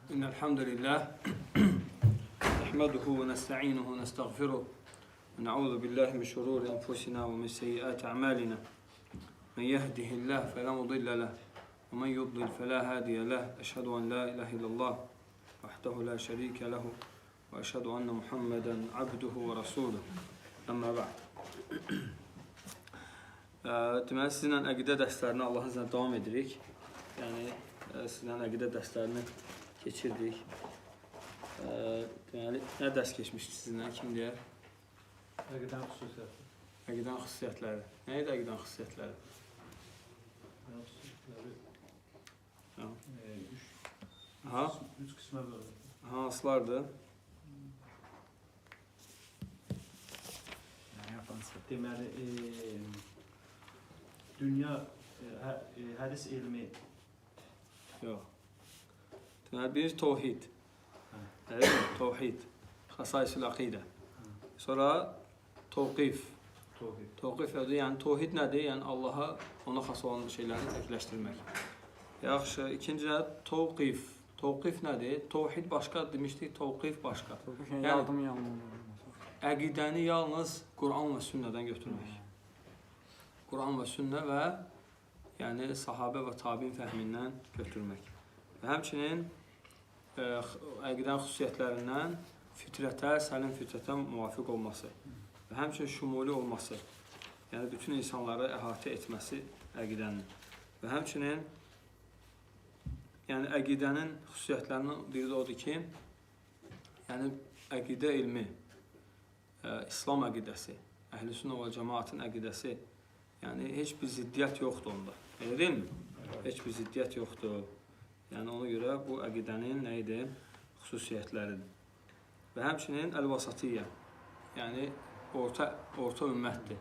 إن الحمد لله نحمده ونستعينه ونستغفره ونعوذ بالله من شرور أنفسنا ومن سيئات أعمالنا من يهده الله فلا مضل له ومن يضلل فلا هادي له أشهد أن لا إله إلا الله وحده لا شريك له وأشهد أن محمدا عبده ورسوله أما بعد. Deməli, sizinlə əqidə dərslərini Allahın izniyle davam edirik. Yəni, sizinlə əqidə dərslərini keçirdik. Deməli, nə dərs keçmişdik sizinlə? Kim deyər? Əqidənin xüsusiyyətləri. Əqidənin xüsusiyyətləri. Nə idi əqidənin xüsusiyyətləri? Üç qismə bölünür. Hansılardır? Deməli, dünya, hədis elmi. Yox. Deməli, birinci təvhid. Təvhid. Xəsaisul əqidə. Sonra təvqif. Təvqif adı, yəni təvhid nədir? Yəni Allaha, ona xas olan şeyləri təkləşdirmək. Yaxşı, ikincidə təvqif. Təvqif nədir? Təvhid başqa demişdik, təvqif başqa. Yəni, əqidəni yalnız Quran və sünnədən götürmək. Quran və sünnə və yəni sahabə və tabiin fəhmindən götürmək. Və həmçinin əqidənin xüsusiyyətlərindən fitrətə, səlim fitrətə müvafiq olması və həmçinin şümuli olması, yəni bütün insanları əhatə etməsi əqidənin və həmçinin yəni əqidənin xüsusiyyətlərindən biri də odur ki, yəni əqidə ilmi, İslam əqidəsi, Əhl-i-Sünnə və Cəmaətin əqidəsi, yəni heç bir ziddiyyət yoxdur onda. Elə deyilmi? Heç bir ziddiyyət yoxdur. Yəni ona görə bu əqidənin nə idi? Xüsusiyyətləridir. Və həmçinin əl-vasatiyyə, yəni orta ümmətdir.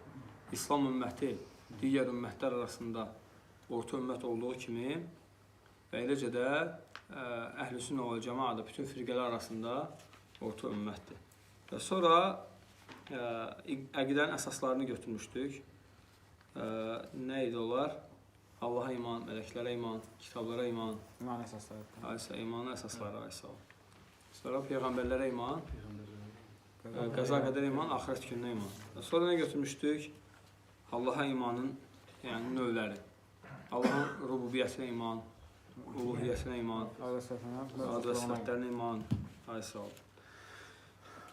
İslam ümməti digər ümmətlər arasında orta ümmət olduğu kimi və eləcə də Əhl-i-Sünnə və Cəmaət bütün firqələr arasında orta ümmətdir. Və sonra əqidənin əsaslarını götürmüşdük. Nə idi onlar? Allaha iman, mələklərə iman, kitablara iman. İman əsasları. İmanın əsasları. Sonra peyğəmbərlərə iman, qəza qədər iman, axirət gününə iman. Sonra nə götürmüşdük? Allaha imanın yəni növləri. Allahın rububiyyətinə iman, uluhiyyətinə iman, adı və sifətlərinə iman.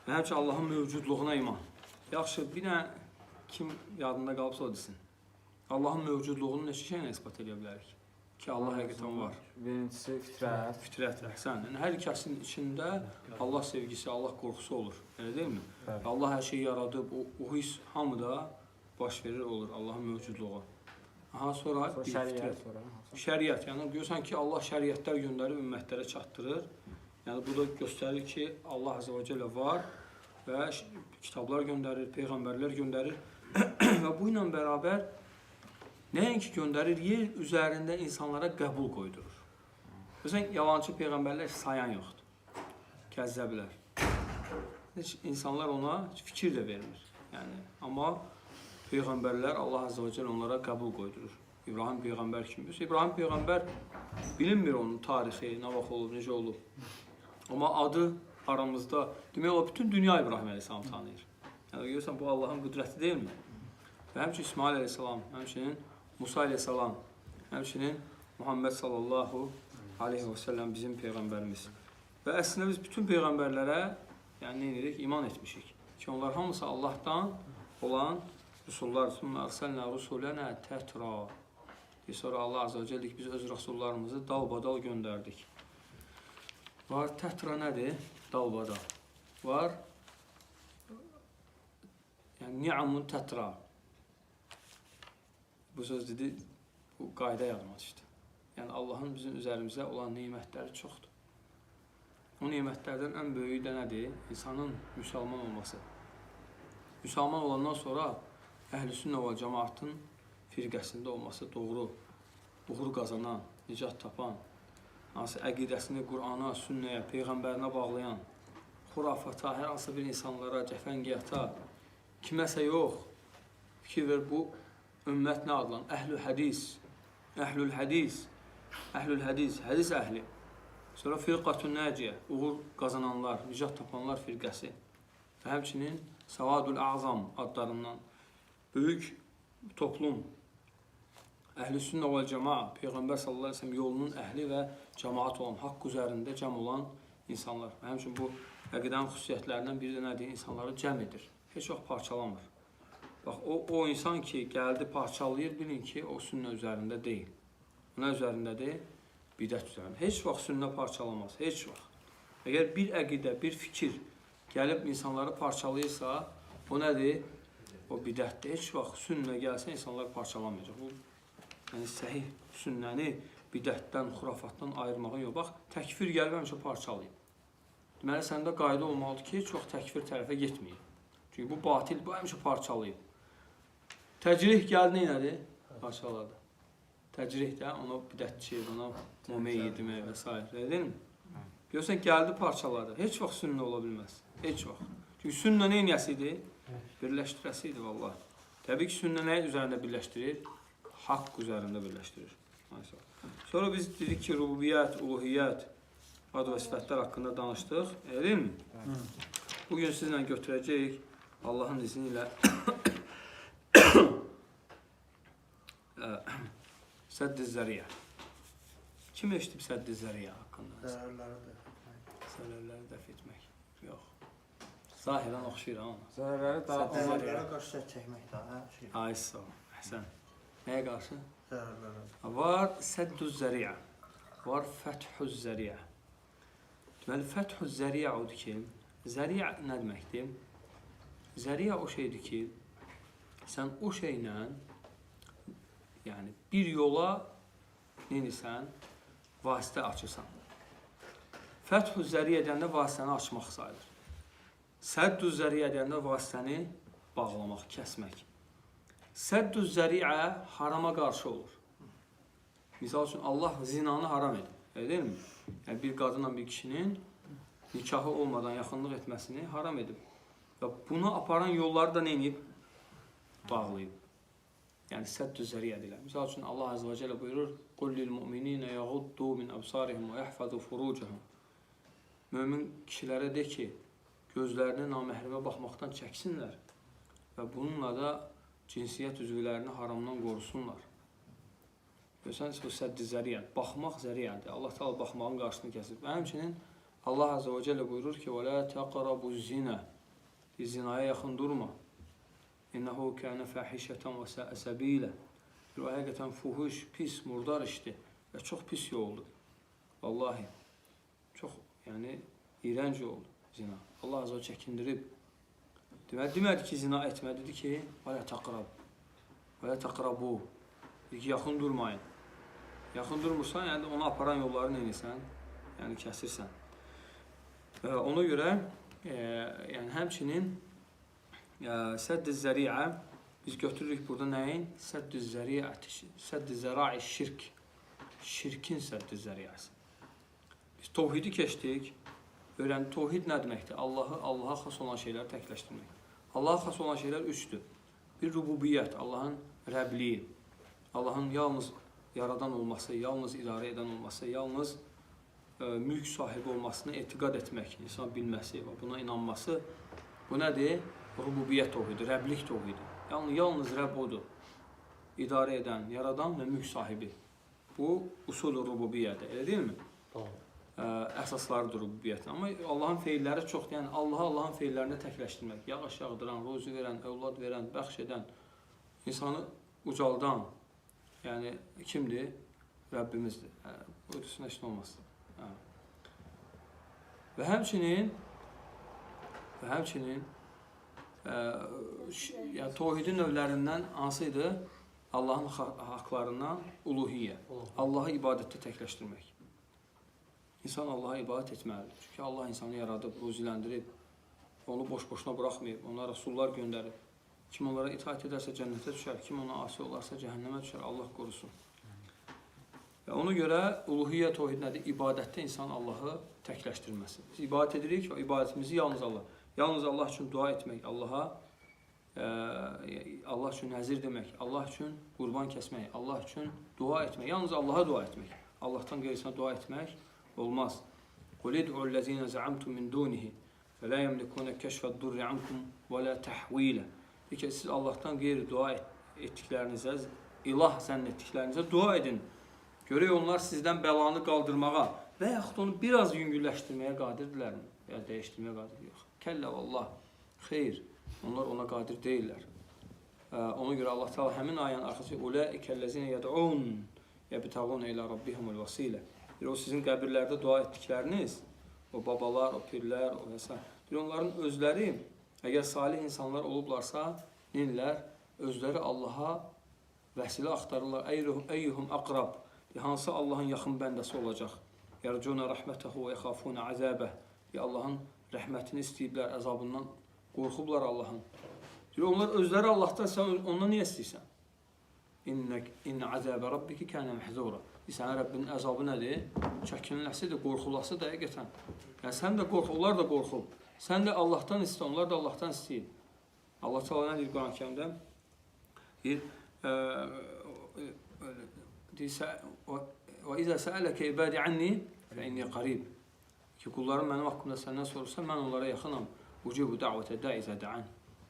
Və həmçə Allahın mövcudluğuna iman. Yaxşı, bir nə kim yadında qalıbsa o desin. Allahın mövcudluğunu neçə şeylə ispat edə bilərik? Ki, Allah həqiqətən var. Birincisi fitrət. Fitrət, əhsən. Yəni, hər ikəsinin içində Allah sevgisi, Allah qorxusu olur. Elə deyilmi? Evet. Allah hər şeyi yaradıb, o his hamıda baş verir olur, Allahın mövcudluğu. Sonra şəriət. Şəriət, yəni görürsən ki, Allah şəriətlər göndərib ümmətlərə çatdırır. Yəni, bu da göstərir ki, Allah Azə və Cəllə var və kitablar göndərir, peyğəmbərlər göndərir və bu ilə bərabər nəinki göndərir, yer üzərində insanlara qəbul qoydurur. Görürsən, yalancı peyğəmbərlər sayan yoxdur, kəzzəblər. Heç insanlar ona fikir də vermir. Yəni, amma peyğəmbərlər Allah Azə və Cəllə onlara qəbul qoydurur. İbrahim peyğəmbər kimi. İbrahim peyğəmbər bilinmir onun tarixi, nə vaxt olub, necə olub. Amma adı aramızda, demək olar, bütün dünya İbrahim əleyhissalamı tanıyır. Yəni, görürsən, bu Allahın qüdrəti deyilmi? Və həmçinin İsmail əleyhissalam, həmçinin Musa əleyhissalam, həmçinin Muhammed sallallahu aleyhi və səlləm bizim peyğəmbərimiz. Və əslində biz bütün peyğəmbərlərə yəni, iman etmişik. Ki, onlar hamısı Allahdan olan rüsullar. Sümmə ərsəlnə rüsulənə tətra. Sonra Allah Azə və Cəllə biz öz rəsullarımızı dalbadal göndərdik. Var, tətra nədir? Dalbadal. Var, yəni ni'amun tətra. Bu söz dedi, bu qayda yazmışdı. Yəni Allahın bizim üzərimizə olan neymətləri çoxdur. O neymətlərdən ən böyüyü də nədir? İnsanın müsəlman olması. Müsəlman olandan sonra Əhl-i-Sünnə və Cəmaətin firqəsində olması doğru, uğur qazanan, nicat tapan, hansı əqidəsini Qur'ana, sünnəyə, peyğəmbərinə bağlayan, xurafata, hər hansı bir insanlara, cəfəngiyata, kiməsə yox, fikir ver, bu ümmət nə adlan? Əhlül hədis, hədis əhli. Sonra firqatun naciyə, uğur qazananlar, nicat tapanlar firqəsi. Və həmçinin savadul azam adlarından böyük toplum, əhl-i sünnə vəl cəmaa, Peyğəmbər sallallahu əleyhi və səlləm yolunun əhli və cəmaat olan, haqq üzərində cəm olan insanlar. Və həmçinin bu əqidənin xüsusiyyətlərindən biri də nədir? İnsanları cəm edir. Heç vaxt parçalamır. Bax, o insan ki, gəldi parçalayır, bilin ki, o sünnə üzərində deyil. Nə üzərindədir? Bidət üzərində. Heç vaxt sünnə parçalamaz, heç vaxt. Əgər bir əqidə, bir fikir gəlib insanları parçalayırsa, o nədir? O bidətdir. Heç vaxt sünnə gəlsə, insanlar parçalanmayacaq. Bu, yəni səhih sünnəni bidətdən, xurafatdan ayırmağın yox. Bax, təkfir gəlib həmişə parçalayıb. Deməli, səndə qayda olmalıdır ki, heç vaxt təkfir tərəfə getməyib. Çünki bu batil, bu həmişə parçalayıb. Təcrih gəldi nədir? Parçaladı. Təcrih də ona bidətçi, ona mumeyi demək və s. Deyil mi? Görürsən, gəldi parçaladı. Heç vaxt sünnə ola bilməz. Heç vaxt. Çünki sünnə neyniyəsi idi? Birləşdirəsi idi, vallahi. Təbii ki, sünnə nə üzərində birləşdirir? Haqq üzərində birləşdirir. Sonra biz dedik ki, rububiyyət, uluhiyyət, ad və sifətlər haqqında danışdıq. Deyil mi? Bugün sizlə götürəcəyik Allahın izni ilə Sədd-i Zəriyə. Kim eşitib Sədd-i Zəriyə haqqında? Zərərləri dəf etmək. Yox. Zahirən oxşayır ama. Zərərləri daha Zərərlərə qarşı sədd çəkmək daha. Ay, sağ ol. Əhsən. Nəyə qarşı? Zərərlərə. Var Sədd-i Zəriyə. Var Fəth-ü Zəriyə. Deməli, Fəth-ü Zəriyə odur ki, Zəriyə nə deməkdir? Zəriyə o şeydir ki, sən o şeylə yəni bir yola neynisən, vasitə açırsan. Fəth-ü Zəriyə deyəndə vasitəni açmaq sayılır. Sədd-ü Zəriyə deyəndə vasitəni bağlamaq, kəsmək. Sədd-ü Zəriyə harama qarşı olur. Misal üçün, Allah zinanı haram edir. Deyil mi? Yəni, bir qadınla bir kişinin nikahı olmadan yaxınlıq etməsini haram edib. Və bunu aparan yolları da neyinib? Bağlayıb. Yəni, Sədd-ü Zəriyə deyilər. Misal üçün, Allah Azze və Cəllə buyurur, قُلْ لِلْمُؤْمِنِينَ يَغُدُّوا مِنْ أَبْصَارِهِمْ وَيَحْفَظُوا فُرُوجَهُمْ Mömin kişilərə de ki, gözlərini naməhrəmə baxmaqdan çəksinlər və bununla da cinsiyyət üzvlərini haramdan qorusunlar. Görürsənіз, bu Sədd-i Zəriyə, baxmaq zəriyədir. Allah Teala baxmağın qarşısını kəsir. Və həmçinin Allah Azze və Cəllə buyurur ki, وَلَا تَقْرَبُوا الزِّنَا Zinaya yaxın durma. İnnehu kâne fâhişeten ve səbîlə. O həqiqətən fuhuş, pis, murdar işdir və çox pis yoldur. Vallahi, çox, yəni, iğrənc yoldur zina. Allah azə çəkindirib. Demədi ki, zina etmə, dedi ki, və lə təqrab, və lə təqrabu. Dedi ki, yaxın durmayın. Yaxın durmursan, yəni onu aparan yolları neynisən, yəni kəsirsən. Ona görə, yəni həmçinin Sədd-i Zəriyə biz götürürük burada nəyin? Sədd-i Zəriyə, Sədd-i Zərai şirk. Şirkin Sədd-i Zəriyəsi. Biz tovhidi keçdik. Öyrəndik, tovhid nə deməkdir? Allaha xas olan şeyləri təkləşdirmək. Allaha xas olan şeylər üçdür. Bir rububiyyət, Allahın Rəbliyi. Allahın yalnız yaradan olması, yalnız idarə edən olması, yalnız mülk sahibi olmasını etiqad etmək, insan bilməsi və buna inanması. Bu nədir? Rububiyyət tovhidi, Rəblik tovhidi. Yalnız Rəbb odur. İdarə edən, yaradan və mülk sahibi. Bu, usul-u rububiyyədir, elə deyilmi? Əsaslarıdır rububiyyətin. Amma Allahın feilləri çoxdur. Yəni, Allahın feillərini təkləşdirmək. Yağış yağdıran, ruzi verən, övlad verən, bəxş edən, insanı ucaldan. Yəni, kimdir? Rəbbimizdir. Bu üstünə işin olmaz. Və həmçinin yəni, tovhidin növlərindən hansıydı? Allahın haqlarından uluhiyyə. Allahı ibadətdə təkləşdirmək. İnsan Allaha ibadət etməlidir. Çünki Allah insanı yaradıb, ruziləndirib, onu boş-boşuna buraxmayıb, ona rəsullar göndərib. Kim onlara itaat edərsə cənnətə düşər, kim ona asi olarsa cəhənnəmə düşər, Allah qorusun. Və ona görə uluhiyyə tovhid nədir? İbadətdə insan Allahı təkləşdirməsi. Biz ibadət edirik və ibadətimizi yalnız Allah. Yalnız Allah üçün dua etmək, Allah üçün nəzir demək, Allah üçün qurban kəsmək, Allah üçün dua etmək, yalnız Allaha dua etmək. Allahdan qeyrisinə dua etmək, Olmaz. Qul id'u'l-lezîne za'amtum min dûnihi və lā yemlikûne keşfed-durri ankum və lā tahvîle. Ki siz Allah'tan qeyri dua etdiklərinizə, ilah zənn etdiklərinizə dua edin. Görək onlar sizdən bəlanı qaldırmağa və yaxud onu biraz yüngülləşdirməyə qadirdirlərmi? Ya dəyişdirməyə qadir yox. Kəllə vallah, xeyr, onlar ona qadir deyirlər. Ona görə Allah Teala həmin ayənin arxası Ulaikellezine yed'un yebtağun ilə rabbihumul vasilə. O sizin qəbirlərdə dua etdikləriniz, o babalar, o pirlər, o vəs. Onların özləri, əgər salih insanlar olublarsa, neylər? Özləri Allaha vəsilə axtarırlar. Eyyuhum aqrab. Hansı Allahın yaxın bəndəsi olacaq? Yarcuna rəhmətəhu və yaxafuna azəbəh. Allahın rəhmətini istəyiblər, əzabından qorxublar Allahın. Onlar özləri Allahdan, sən ondan niyə istəyirsən? İnnə azəbə rabbiki kənə məhzura. Sənin Rəbbinin əzabı nədir? Çəkinləsidir, qorxulası da həqiqətən. Yəni sən də qorx, onlar da qorxub. Sən də Allahdan istə, onlar da Allahdan istəyir. Allah Teala nə deyir Quran-ı Kərimdə? Və izə səələkə ibadi anni fə inni qarib. Ki qullarım mənim haqqımda səndən sorursa, mən onlara yaxınam. Ucibu da'vətə daizə da'an.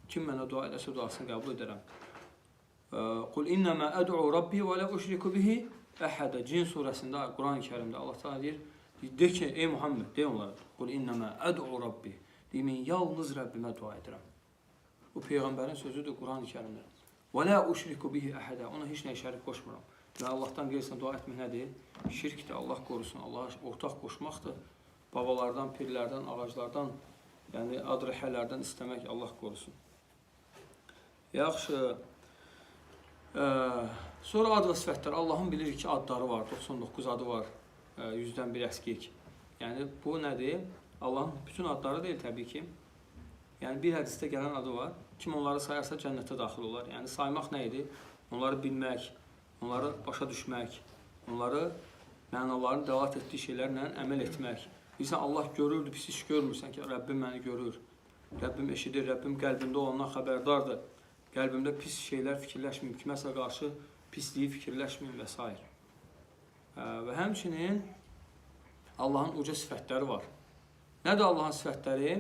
Kim mənə dua edəsə duasını qəbul edərəm. Qul innəmə əd'u rabbi və lə uşriku bihi əhədə. Cin surəsində, Quran-ı Kərimdə Allah Teala deyir, de ki, ey Muhammed, de onlara. Qul innəmə əd'u rabbi. Deyin, yalnız Rəbbimə dua edirəm. Bu Peyğəmbərin sözüdür Quran-ı Kərimdə. Və lə uşriku bihi əhədə. Ona heç nə şərik qoşmuram. Və Allahdan qeyrisən dua etmək nədir? Şirkdir, Allah qorusun, Allaha ortaq qoşmaqdır. Babalardan, pirlərdən, ağaclardan, yəni adrəhələrdən istəmək Allah qorusun. Yaxşı. Sonra ad və sifətlər. Allahın bilirik ki, adları var, 99 adı var, 100-dən bir əskik. Yəni bu nədir? Allahın bütün adları deyil təbii ki. Yəni bir hədisdə gələn adı var. Kim onları sayarsa cənnətə daxil olar. Yəni saymaq nə idi? Onları bilmək, onları başa düşmək, onları mənalarını dəlat etdiyi şeylərlə əməl etmək. Bilsən, Allah görürdü, pis iş görmürsən ki, Rəbbim məni görür. Rəbbim eşidir, Rəbbim qəlbimdə olandan xəbərdardır. Qəlbimdə pis şeylər fikirləşməyim, kiməsə qarşı pisliyi fikirləşməyim və s. Və həmçinin Allahın uca sifətləri var. Nədir Allahın sifətləri?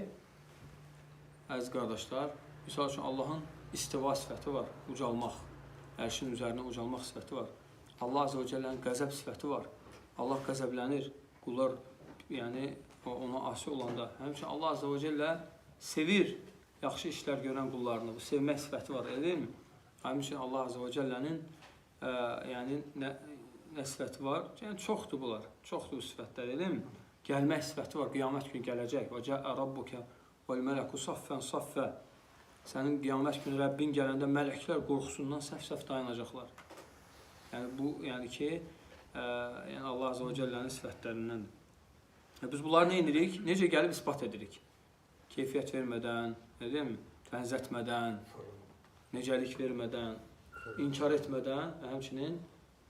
Əziz qardaşlar, misal üçün Allahın istiva sifəti var, ucalmaq. Ərşin üzərinə ucalmaq sifəti var. Allah Azə və Cəllənin qəzəb sifəti var. Allah qəzəblənir, qullar yəni ona asi olanda. Həmçinin Allah Azə və Cəllə sevir yaxşı işlər görən qullarını. Bu sevmək sifəti var, elə deyilmi? Həmçinin Allah Azə və Cəllənin yəni nə sifəti var? Yəni çoxdur bunlar, çoxdur bu sifətlər, elə deyilmi? Gəlmək sifəti var, qiyamət günü gələcək. Və cəə rabbuka vəl-mələku saffən saffə. Sənin qiyamət günü Rəbbin gələndə mələklər qorxusundan səf-səf dayanacaqlar. Yəni bu, yəni ki, yəni Allah Azə və Cəllənin sifətlərindəndir. Biz bunları nə edirik? Necə gəlib ispat edirik? Keyfiyyət vermədən, bənzətmədən, necəlik vermədən, inkar etmədən və həmçinin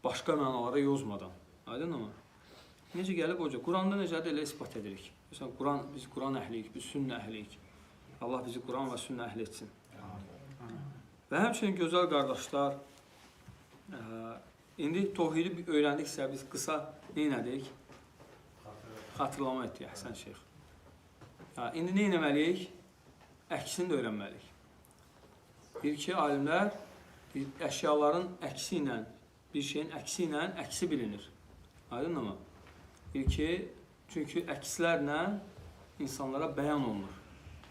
başqa mənalara yozmadan. Aydın mı? Necə gəlib hoca? Quranda necədir elə ispat edirik. Məsələn, biz Quran əhliyik, biz sünnə əhliyik. Allah bizi Quran və sünnə əhli etsin. Və həmçinin gözəl qardaşlar, indi tohidi öyrəndiksə biz qısa neynədik? Xatırlama etdik, Həsən Şeyx. İndi nə etməliyik? Əksini də öyrənməliyik. Deyir ki, alimlər əşyaların əksi ilə, bir şeyin əksi ilə əksi bilinir. Aydın mı? Deyir ki, çünki əkslərlə insanlara bəyan olunur.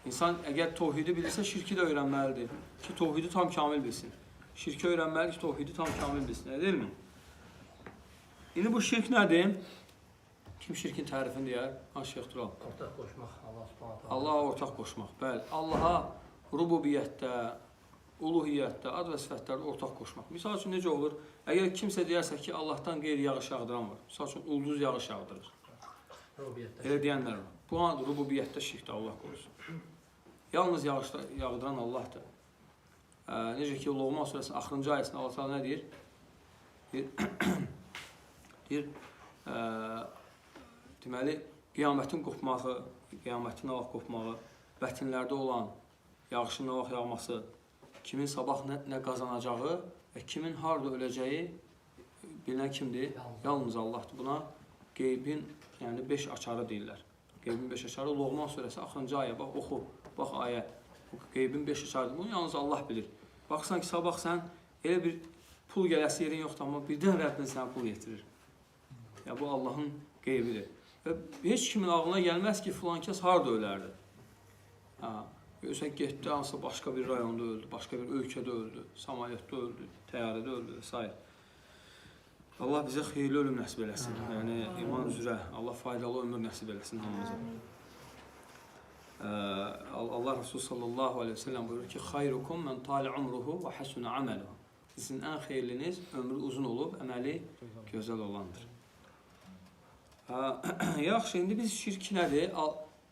İnsan əgər tohidi bilirsə, şirki də öyrənməlidir ki, tohidi tam kamil bilsin. Şirki öyrənməlidir ki, tohidi tam kamil bilsin. Nə deyil mi? İndi bu şirk nədir? Kim şirkin tərifini deyər? Şeyx Tural. Ortaq qoşmaq, Allah Subhanahu taala. Allaha ortaq qoşmaq. Bəli, Allaha rububiyyətdə, uluhiyyətdə, ad və sifətlərdə ortaq qoşmaq. Misal üçün necə olur? Əgər kimsə deyərsə ki, Allahdan qeyri yağış yağdıran var. Misal üçün ulduz yağış yağdırır. Rububiyyətdə. Elə deyənlər var. Bu rububiyyətdə şirkdir, Allah qorusun. Yalnız yağış yağdıran Allahdır. Necə ki, Loğman surəsinin axırıncı ayəsində Allah Teala nə deyir? Deyir, deməli, qiyamətin qopmağı, qiyamətin nə vaxt qopmağı, bətinlərdə olan yağışın nə vaxt yağması, kimin sabah nə qazanacağı və kimin harada öləcəyi bilən kimdir? Yalnız Allahdır. Buna qeybin yəni 5 açarı deyirlər. Qeybin 5 açarı Loğman surəsi axırıncı ayə, bax oxu, bax ayə. Qeybin 5 açarıdır. Bunu yalnız Allah bilir. Baxsan ki, sabah sən elə bir pul gələsi yerin yoxdur, amma birdən Rəbbin sənə pul yetirir. Ya bu Allahın qeybidir. Və heç kimin ağlına gəlməz ki, filan kəs harda ölərdi. Görürsən, getdi, hansısa başqa bir rayonda öldü, başqa bir ölkədə öldü, Samalyotda öldü, təyyarədə öldü və s. Allah bizə xeyirli ölüm nəsib eləsin. Yəni, iman üzrə, Allah faydalı ömür nəsib eləsin hamımıza. Allah Resulü sallallahu aleyhi ve sellem buyurur ki, xayrukum mən tali umruhu və həsunə aməluhu. Sizin ən xeyirliniz ömrü uzun olub, əməli gözəl olandır. Yaxşı, indi biz şirk nədir?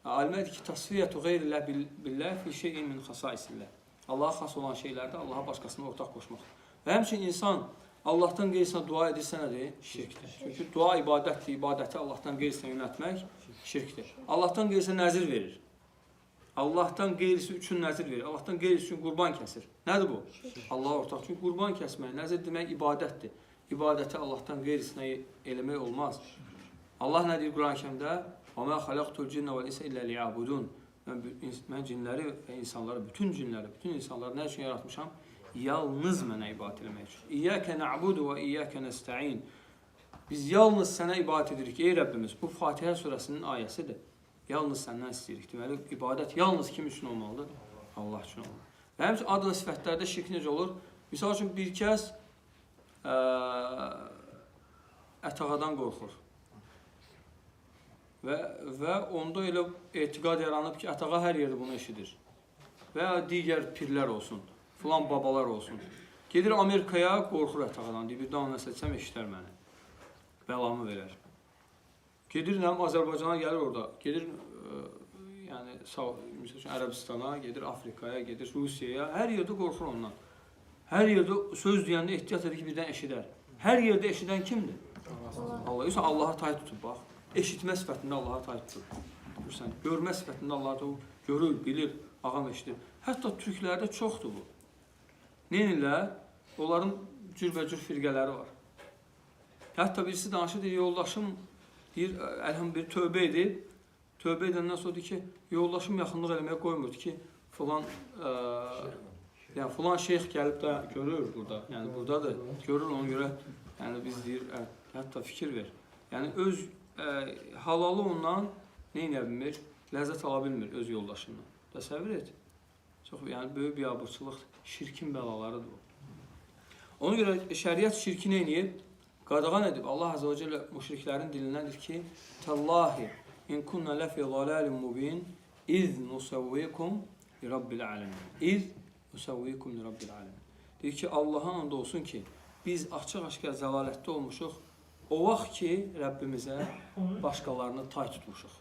Alimə deyir ki, tasfiyyətu qeyrillə billah fi şeyin min xasaisillah. Allaha xas olan şeylərdə Allaha başqasına ortaq qoşmaq. Və həmçinin insan Allahdan qeyrisinə dua edirsə nədir? Şirkdir. Çünki dua ibadətdir, ibadəti Allahdan qeyrisinə yönətmək şirkdir. Allahdan qeyrisinə nəzir verir. Allahdan qeyrisi üçün nəzir verir. Allahdan qeyrisi üçün qurban kəsir. Nədir bu? Allaha ortaq. Çünki qurban kəsmək, nəzir demək ibadətdir. İbadəti Allahdan qeyrisinə eləmək olmaz. Allah nə deyir Quran-ı Kərimdə? وَمَا خَلَقْتُ الْجِنَّ وَالْإِنسَ إِلَّا لِيَعْبُدُونَ Mən cinləri və insanları, bütün cinləri, bütün insanları nə üçün yaratmışam? Yalnız mənə ibadət eləmək üçün. İyyəkə nə'budu və iyyəkə nəstə'in. Biz yalnız sənə ibadət edirik, ey Rəbbimiz. Bu Fatihə surəsinin ayəsidir. Yalnız səndən istəyirik. Deməli, ibadət yalnız kim üçün olmalıdır? Allah üçün olmalıdır. Və həmçin ad və sifətlərdə şirk necə olur? Misal üçün, bir kəs ətağadan qorxur. Və onda elə etiqad yaranıb ki, ətağa hər yerdə bunu eşidir. Və ya digər pirlər olsun, filan babalar olsun. Gedir Amerikaya, qorxur ətağadan, deyir, bir daha ona sətsəm eşitər məni. Bəlamı verər. Gedir Azərbaycana gəlir orada, gedir yəni Ərəbistana, gedir Afrikaya, gedir Rusiyaya, hər yerdə qorxur ondan. Hər yerdə söz deyəndə ehtiyat edir ki, birdən eşidər. Hər yerdə eşidən kimdir? Allah. Yoxsa Allaha tay tutub, bax. Eşitmə sifətində Allaha tay tutub. Görmə sifətində Allaha görür, bilir, ağam eşidir. Hətta türklərdə çoxdur bu. Neynirlər? Onların cürbəcür firqələri var. Hətta birisi danışır, deyir, yoldaşım deyir, əlhamdülillah tövbə edib. Tövbə edəndən sonra deyir ki, yoldaşım yaxınlıq eləməyə qoymurdu ki, filan şeyx gəlib də görür burada. Yəni buradadır, görür ona görə, yəni biz deyir, hətta fikir ver. Yəni öz halalı ondan neynə bilmir? Ləzzət ala bilmir öz yoldaşından. Təsəvvür et. Çox, yəni böyük bir abırçılıq, şirkin bəlalarıdır bu. Ona görə şəriət şirki neynəyib? Qadağan edib. Allah Azə və Cəllə müşriklərin dilindəndir ki, Təllahi, in kunna ləfi zalalin mubin, iz nusavvikum li rabbil alemin. İz nusavvikum li rabbil alemin. Deyir ki, Allah'a and olsun ki, biz açıq-aşkar zəlalətdə olmuşuq, o vaxt ki, Rəbbimizə başqalarını tay tutmuşuq.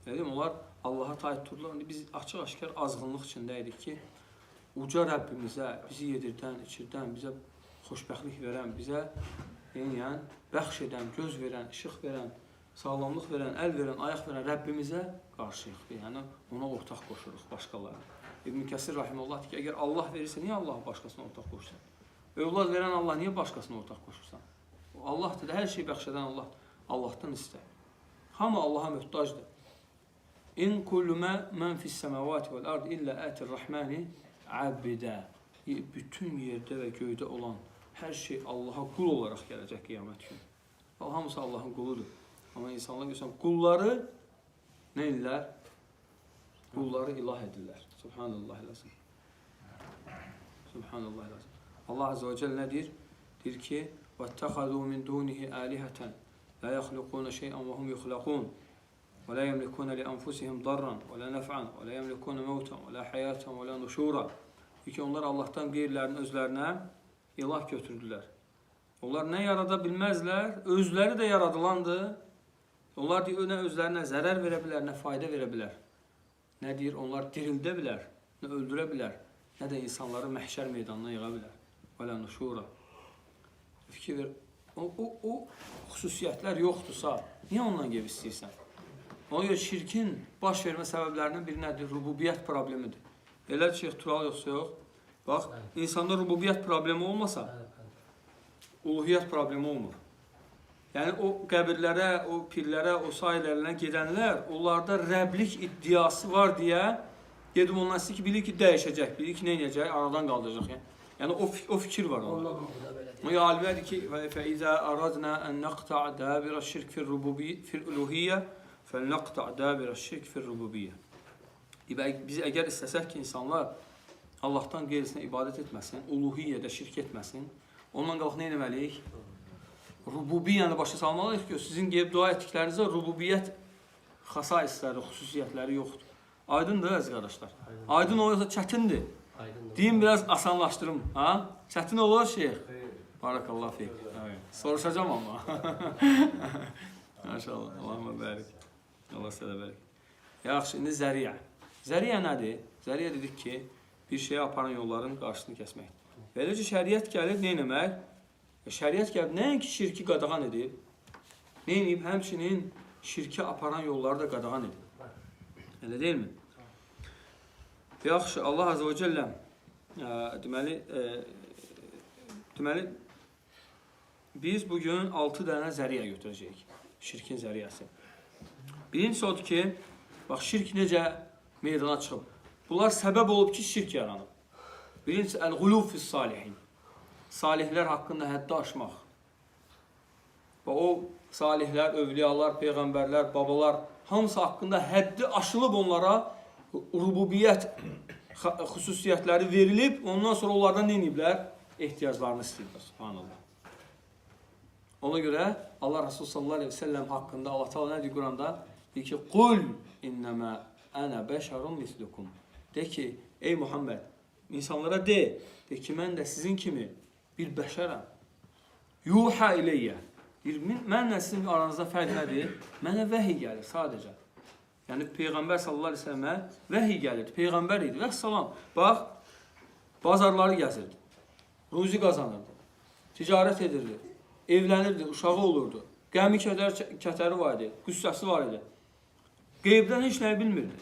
Dedim, onlar Allaha tay tuturlar. Biz açıq-aşkar azğınlıq içindəydik ki, uca Rəbbimizə, bizi yedirdən, içirdən, bizə xoşbəxtlik verən, bizə bəxş edən, göz verən, işıq verən, sağlamlıq verən, əl verən, ayaq verən Rəbbimizə qarşıyıq. Yəni, ona ortaq qoşuruq başqalarına. İbn Kəsir Rahimullah deyir ki, əgər Allah verirsə, niyə Allah başqasına ortaq qoşursan? Övlad verən Allah niyə başqasına ortaq qoşursan? Allahdır da, hər şeyi bəxş edən Allah, Allahdan istər. Hamı Allaha möhtacdır. İn kullu mən fis-səmavati vəl-ard illə ətir-rəhməni abdə. Bütün yerdə və göydə olan hər şey Allaha qul olaraq gələcək qiyamət günü. Hamısı Allahın quludur. Amma insanlar görsən, qulları nə edirlər? Qulları ilah edirlər. Subhanallah eləsin. Subhanallah eləsin. Allah Azə və Cəllə nə deyir? Deyir ki, وَاتَّخَذُوا مِنْ دُونِهِ آلِهَةً لَا يَخْلُقُونَ شَيْئًا وَهُمْ يُخْلَقُونَ وَلَا يَمْلِكُونَ لِأَنفُسِهِمْ ضَرًّا وَلَا نَفْعًا وَلَا يَمْلِكُونَ مَوْتًا وَلَا حَيَاةً وَلَا نُشُورًا. Çünki onlar Allahdan qeyrilərini özlərinə ilah götürdülər. Onlar nə yarada bilməzlər, özləri də yaradılandır. Onlar deyir, nə özlərinə zərər verə bilər, nə fayda verə bilər. Nə deyir, onlar dirildə bilər, nə öldürə bilər, nə də insanları məhşər meydanına yığa bilər. وَلَا نُشُورًا. Fikir ver, o xüsusiyyətlər yoxdursa, niyə ondan qeyb istəyirsən? Ona görə şirkin baş vermə səbəblərindən biri nədir? Rububiyyət problemidir. Elə Şeyx Tural yoxsa yox? Bax, insanda rububiyyət problemi olmasa, uluhiyyət problemi olmur. Yəni o qəbirlərə, o pirlərə, o saylərlə gedənlər, onlarda rəblik iddiası var deyə gedib ondan istəyir ki, bilir ki, dəyişəcək, bilir ki, nə edəcək, aradan qaldıracaq. Yəni o fikir var onda. Ondan da belə deyir. O alimlərdir ki, فَإِذَا أَرَدْنَا أَنْ نَقْتَعْ دَابِرَ الشِّرْكِ فِي الْأُلُوهِيَّةِ فَلْنَقْتَعْ دَابِرَ الشِّرْكِ فِي الرُّبُوبِيَّةِ. Biz əgər istəsək ki, insanlar Allahdan qeyrisinə ibadət etməsin, uluhiyyədə şirk etməsin, ondan qalıq nə etməliyik? Rububiyyəni başa salmalıyıq ki, sizin qeyb dua etdiklərinizdə rububiyyət xasaisləri, xüsusiyyətləri yoxdur. Aydındır, əziz qardaşlar. Aydın olursa çətindir. Aydındır. Deyim, biraz asanlaşdırım. Ha? Çətin olur, şeyx. Barakallah feyk. Soruşacağım amma. Maşallah. Allahümme bərik. Allah sizə də bərik. Yaxşı, indi zəriyə. Zəriyə nədir? Zəriyə dedik ki, bir şeyə aparan yolların qarşısını kəsmək. Beləcə şəriət gəlir, nə etmək? Şəriət gəlib, nəinki şirki qadağan edib, nə edib? Həmçinin şirki aparan yolları da qadağan edib. Elə deyilmi? Yaxşı, Allah Azə və Cəllə deməli, biz bugün 6 dənə zəriyə götürəcəyik. Şirkin zəriyəsi. Birincisi odur ki, bax, şirk necə meydana çıxıb. Bunlar səbəb olub ki, şirk yaranıb. Birincisi, əl-ğulub fis-salihin. Salihlər haqqında həddi aşmaq. Və o salihlər, övliyalar, peyğəmbərlər, babalar hamısı haqqında həddi aşılıb onlara rububiyyət xüsusiyyətləri verilib, ondan sonra onlardan nə ediblər? Ehtiyaclarını istəyirlər. Subhanallah. Ona görə Allah Resulü sallallahu aleyhi ve sellem haqqında Allah Teala nə deyir Quranda? Deyir ki, qul innəmə ənə bəşərun mislukum. De ki, ey Muhammed, insanlara de ki, mən də sizin kimi bir bəşərəm. Yuha ileyyə. Mənlə sizin aranızda fərq nədir? Mənə vəhiy gəlir sadəcə. Yəni, Peyğəmbər sallallahu aleyhi ve sellemə vəhiy gəlirdi. Peyğəmbər idi. Vəssalam. Bax, bazarları gəzirdi. Ruzi qazanırdı. Ticarət edirdi. Evlənirdi, uşağı olurdu. Qəmi kətəri var idi. Qüssəsi var idi. Qeybdən heç nəyi bilmirdi.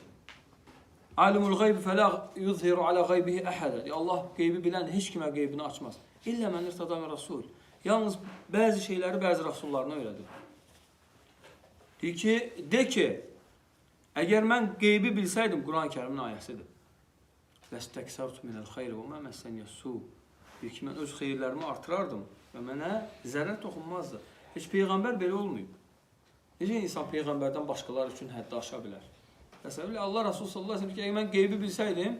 Alimul qaybi fələ yuzhiru alə qaybihi əhədə. Allah qeybi bilən heç kimə qeybini açmaz. İllə mən irtadamı Rasul. Yalnız bəzi şeyləri bəzi rasullarına öyrədir. De ki, əgər mən qeybi bilsəydim, Quran-ı Kərimin ayəsidir. Ləstəksərtu minəl xeyri və mə məssəniyyə su. Deyir ki, mən öz xeyirlərimi artırardım və mənə zərər toxunmazdı. Heç Peyğəmbər belə olmayıb. Necə insan Peyğəmbərdən başqaları üçün həddi aşa bilər? Məsələn, Allah Rasulü sallallahu aleyhi ve sellem ki, əgər mən qeybi bilsəydim,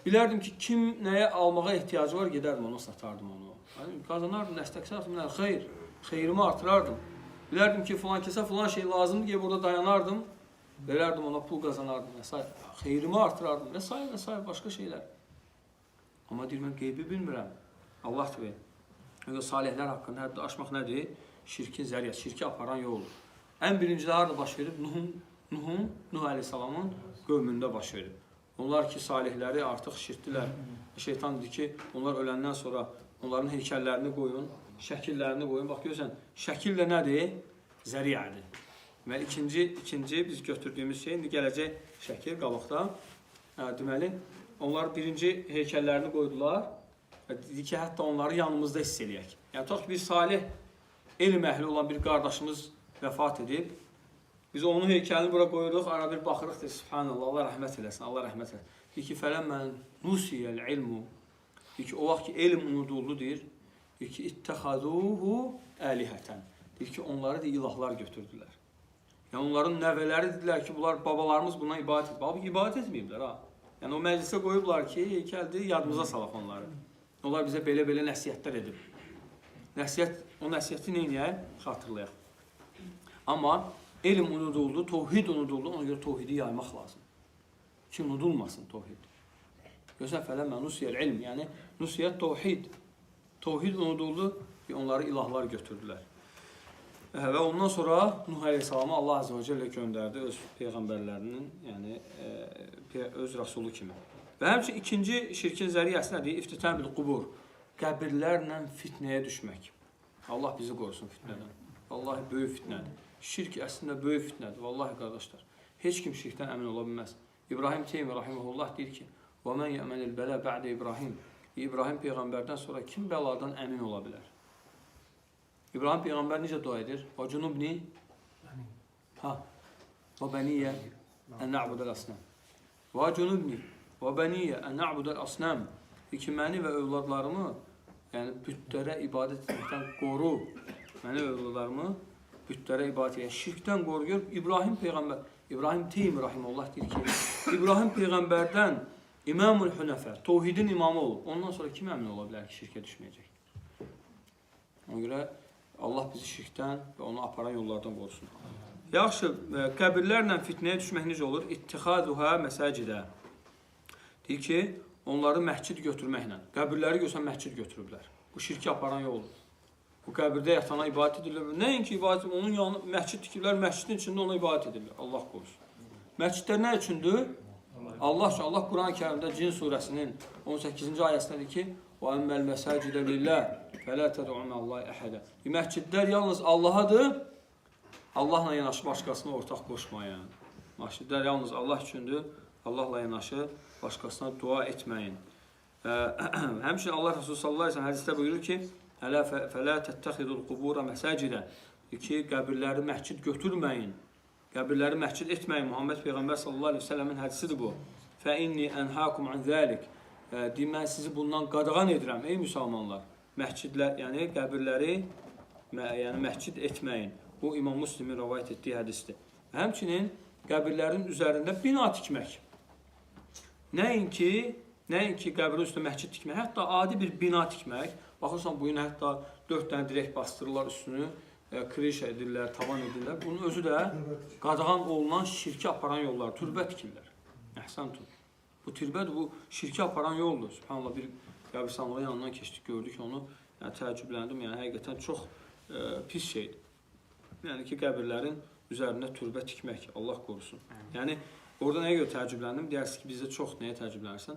bilərdim ki, kim nəyə almağa ehtiyacı var, gedərdim onu, satardım onu. Qazanardım, ləstəksərtu minəl xeyr. Xeyrimi artırardım. Bilərdim ki, filan kəsə filan şey lazımdır ki, burada dayanardım. Verərdim ona, pul qazanardım və s. Xeyrimi artırardım və s. başqa şeylər. Amma deyir, mən qeybi bilmirəm. Allah deyir. Salihlər haqqında həddi aşmaq nədir? Şirkin zəriyyət, şirki aparan yoldur. Ən birincidə harada baş verib? Nuh Aleyhisselamın qövmündə baş verib. Onlar ki, salihləri artıq şirkdilər. Şeytan dedi ki, onlar öləndən sonra onların heykəllərini qoyun, şəkillərini qoyun. Bax, görürsən, şəkil də nədir? Zəriyyədir. Və ikinci biz götürdüyümüz şey, indi gələcək şəkil qabaqda. Deməli, onlar birinci heykəllərini qoydular və dedi ki, hətta onları yanımızda hiss eləyək. Yəni, tutaq ki, bir salih, elm əhli olan bir qardaşımız vəfat edib, biz onun heykəlini bura qoyuruq, ara bir baxırıq, deyir, subhanallah, Allah rəhmət eləsin, Allah rəhmət eləsin. Deyir ki, fələmmən nusiyəl ilmu, deyir ki, o vaxt ki, elm unuduldu, deyir ki, ittəxaduhu əlihətən, deyir ki, onları da ilahlar götürdülər. Yəni, onların nəvələri dedilər ki, bunlar, babalarımız buna ibadət edib. Abi, ibadət etməyiblər, ha. Yəni, o məclisə qoyublar ki, heykəldir, yadımıza salaq onları. Onlar bizə belə-belə nəsiyyətlər edib. O nəsiyyəti neynəyək? Xatırlayaq. Amma elm unuduldu, tohid unuduldu, ona görə tohidi yaymaq lazım. Ki, unudulmasın tohid. Görsən, fələmmə nusiyəl ilm, yəni nusiyyət tohid. Tohid unuduldu, onları ilahlar götürdülər. Və ondan sonra Nuh Aleyhisselamı Allah Azze və Cəllə göndərdi öz peyğəmbərlərinin, yəni öz rasulü kimi. Və həmçin ikinci şirkin zəriyyəsi nədir? İftitən bil qubur. Qəbirlərlə fitnəyə düşmək. Allah bizi qorusun fitnədən. Vallahi böyük fitnədir. Şirk əslində böyük fitnədir. Vallahi qardaşlar. Heç kim şirkdən əmin ola bilməz. İbrahim Teymi rahimehullah deyir ki, وَمَنْ يَأْمَنِ الْبَلَى بَعْدَ İbrahim. İbrahim peyğəmbərdən sonra kim bəladan əmin ola bilər? İbrahim Peyğəmbər necə dua edir? Və cunubni ha və bəniyyə ən na'budəl asnam. Və cunubni və bəniyyə ən na'budəl asnam. ki, məni və övladlarımı, yəni bütlərə ibadət etməkdən qoru. Məni və övladlarımı bütlərə ibadət etməkdən, şirkdən qoruyur. İbrahim Peyğəmbər, İbrahim Teym Rahimullah deyir ki, İbrahim Peyğəmbərdən İmamul Hünəfə, Tevhidin imamı olub. Ondan sonra kim əmin ola bilər ki, şirkə düşməyəcək? Ona görə Allah bizi şirkdən və onu aparan yollardan qorusun. Yaxşı, qəbirlərlə fitnəyə düşmək necə olur? İttixaduha məsacidə. Deyir ki, onları məscid götürməklə. Qəbirləri görsən məscid götürüblər. Bu şirki aparan yoldur. Bu qəbirdə yatana ibadət edirlər. Nəinki ibadət, onun yanına məscid tikirlər, məscidin içində ona ibadət edirlər. Allah qorusun. Məscidlər nə üçündür? Allah üçün. Allah Quran-ı Kərimdə Cin surəsinin 18-ci ayəsindədir ki, "Və emmel mesacidə lillah fələ təd'u ma'allahi əhədə." Məscidlər yalnız Allahadır. Allahla yanaşı başqasına ortaq qoşmayın. Məscidlər yalnız Allah üçündür. Allahla yanaşı başqasına dua etməyin. Həmçinin Allah Resulü sallallahu əleyhi və səlləm hədisdə buyurur ki, "Ələ fələ təttəxidul qubura məsacida." ki, qəbirləri məscid götürməyin. Qəbirləri məscid etməyin. Muhammed Peyğəmbər sallallahu əleyhi və səlləmin hədisidir bu. "Fə inni enhaakum an zalik." Mən sizi bundan qadağan edirəm ey müsəlmanlar. Məscidlər, yəni qəbirləri yəni məscid etməyin. Bu İmam Müslimin rivayet etdiyi hədisdir. Həmçinin qəbirlərin üzərində bina tikmək. Nəinki qəbrin üstünə məscid tikmək, hətta adi bir bina tikmək. Baxırsan bu gün hətta 4 dənə dirək bastırırlar üstünü, krişə edirlər, tavan edirlər. Bunun özü də qadağan olunan şirki aparan yollar, türbə tikirlər. Əhsən tut. Bu türbədir, bu şirki aparan yoldur. Subhanallah, bir qəbirstanlığın yanından keçdik, gördük onu. Yəni təəccübləndim, yəni həqiqətən çox pis şeydir. Yəni ki, qəbirlərin üzərində türbə tikmək, Allah qorusun. Yəni orada nəyə görə təəccübləndim? Deyərsiniz ki, bizdə çox nəyə təəccüblənirsən?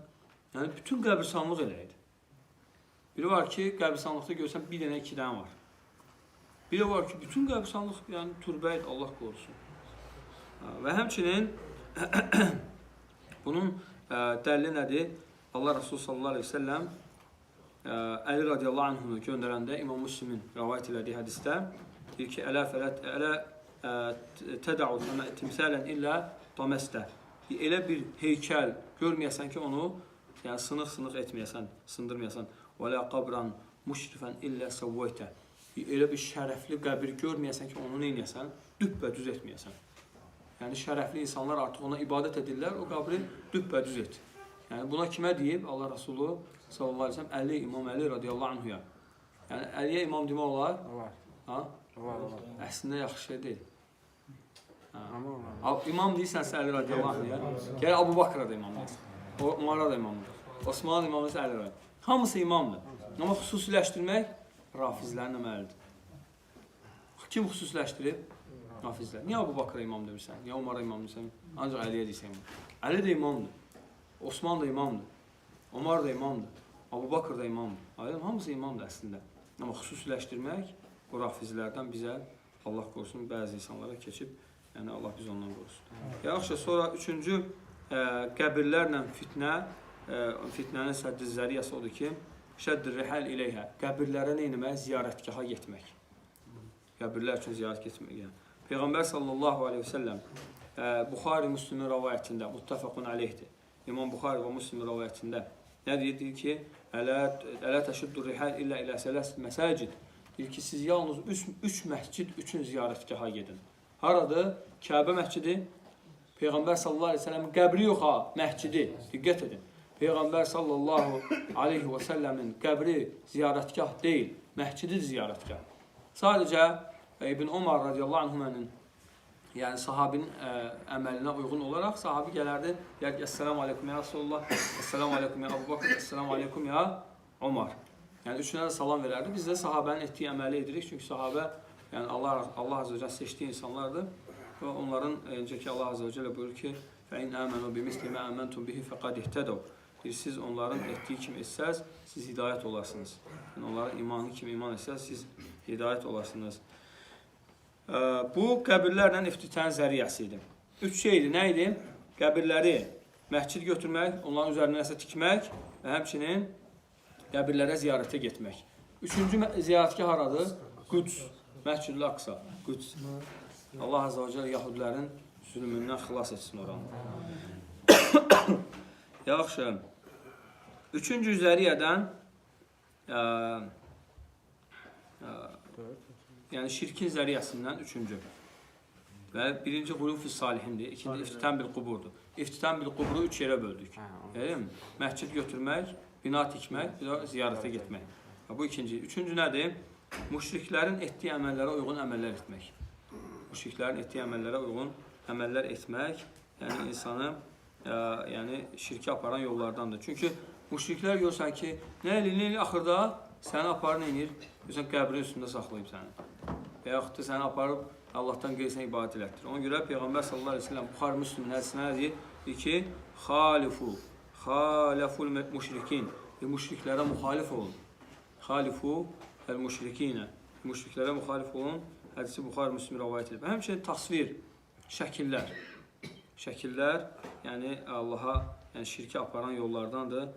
Yəni bütün qəbirstanlıq elə idi. Biri var ki, qəbirstanlıqda görsən bir dənə, 2 dənə var. Biri var ki, bütün qəbirstanlıq yəni türbə idi, Allah qorusun. Və həmçinin bunun dəlili nədir? Allah Resulü sallallahu əleyhi və səlləm Əli radiyallahu anhunu göndərəndə İmam Müslimin rivayet elədiyi hədisdə deyir ki, "Ələ təd'u timsalən illə tamasdə." Elə bir heykəl görməyəsən ki, onu yəni sınıq etməyəsən, sındırmayasan. "Və la qabran mushrifan illə savvayta." Elə bir şərəfli qəbir görməyəsən ki, onu nə edəsən? Düppədüz etməyəsən. Yəni şərəfli insanlar artıq ona ibadət edirlər, o qəbri düppədüz et. Yəni buna kimə deyib Allah Resulü sallallahu əleyhi və səlləm? Əli, İmam Əli radiyallahu anhuya. Yəni Əliyə imam demək olar? Olar. Ha? Olar. Əslində yaxşı şey deyil. İmam deyirsənsə Əli radiyallahu anhuya, gəl Əbu Bakra da imamdır. Umara da imamdır. Osman imamdır, Əli radiyallahu. Hamısı imamdır. Amma xüsusiləşdirmək rafizlərin əməlidir. Kim xüsusiləşdirib? Rafizlər. Niyə Əbu Bakra imam demirsən? Niyə Umara imam demirsən? Ancaq Əliyə deyirsən imam. Əli də imamdır. Osman da imamdır. Umar da imamdır. Əbu Bakr da imamdır. Aydın, hamısı imamdır əslində. Amma xüsusiləşdirmək bu rafizlərdən bizə Allah qorusun bəzi insanlara keçib, yəni Allah biz ondan qorusun. Yaxşı, sonra 3-cü qəbirlərlə fitnənin sədd-i zəriyəsi odur ki, şədd-i rihəl iləyhə, qəbirlərə nə etmək? Ziyarətgaha getmək. Qəbirlər üçün ziyarət getmək. Yəni. Peyğəmbər sallallahu aleyhi və səlləm Buxari Müslimin rivayətində, muttəfəqun aleyhdir. İmam Buxari və Müslimin rivayətində nə deyir ki, "Ələ təşuddu rihəl illə ilə sələs məsəcid." Deyir ki, siz yalnız 3 məscid üçün ziyarətgaha gedin. Haradır? Kəbə məscidi, Peyğəmbər sallallahu aleyhi və səlləmin qəbri yox ha, məscidi. Diqqət edin. Peyğəmbər sallallahu aleyhi və səlləmin qəbri ziyarətgah deyil, məscidi ziyarətgah. Sadəcə İbn Umar radiyallahu anhumənin, yəni sahabinin əməlinə uyğun olaraq sahabi gələrdi, deyər ki, "Esselamu aleykum ya Resulullah, Esselamu aleykum ya Əbu Bakr, Esselamu aleykum ya Umar." Yəni üçünə də salam verərdi. Biz də sahabənin etdiyi əməli edirik, çünki sahabə yəni Allah azə və cəllə seçdiyi insanlardır və onların necə ki Allah azə və cəllə buyurur ki, "Fəin əmənu bimisli mə əməntum bihi fəqad ihtədəv." Siz onların etdiyi kimi etsəz, siz hidayət olarsınız. Yəni onların imanı kimi iman etsəz, siz hidayət olarsınız. Bu qəbirlərlə iftitənin zəriyəsi idi. 3 şeydir. Nə idi? Qəbirləri məscid götürmək, onların üzərinə nəsə tikmək və həmçinin qəbirlərə ziyarətə getmək. 3-cü ziyarətgah haradır? Quds. Məscid-ül Aqsa. Quds. Allah Azza və Cəllə Yahudilərin zülmündən xilas etsin oranı. Yaxşı. Üçüncü zəriyədən yəni şirkin zəriyəsindən üçüncü. Və birinci Xuluf-i Salihindir, ikinci İftitan bil Quburdur. İftitan bil Quburu üç yerə böldük. Məscid götürmək, bina tikmək, bir də ziyarətə getmək. Bu ikinci. Üçüncü nədir? Müşriklərin etdiyi əməllərə uyğun əməllər etmək. Müşriklərin etdiyi əməllərə uyğun əməllər etmək, yəni insanı yəni şirkə aparan yollardandır. Çünki müşriklər görsən ki, nə eləyir, axırda səni aparır, nə eləyir? Görsən qəbrin üstündə saxlayıb səni. Və yaxud da səni aparıb Allahdan qeyrisinə ibadət elətdir. Ona görə Peyğəmbər sallallahu əleyhi və səlləm Buxari Müslimin hədisində deyir ki, xaliful müşrikin. Müşriklərə müxalif olun. Xalifu el-müşrikinə. Müşriklərə müxalif olun. Hədisi Buxari Müslim rivayet edib. Həmçinin təsvir, şəkillər. Şəkillər, yəni Allaha, yəni şirkə aparan yollardandır.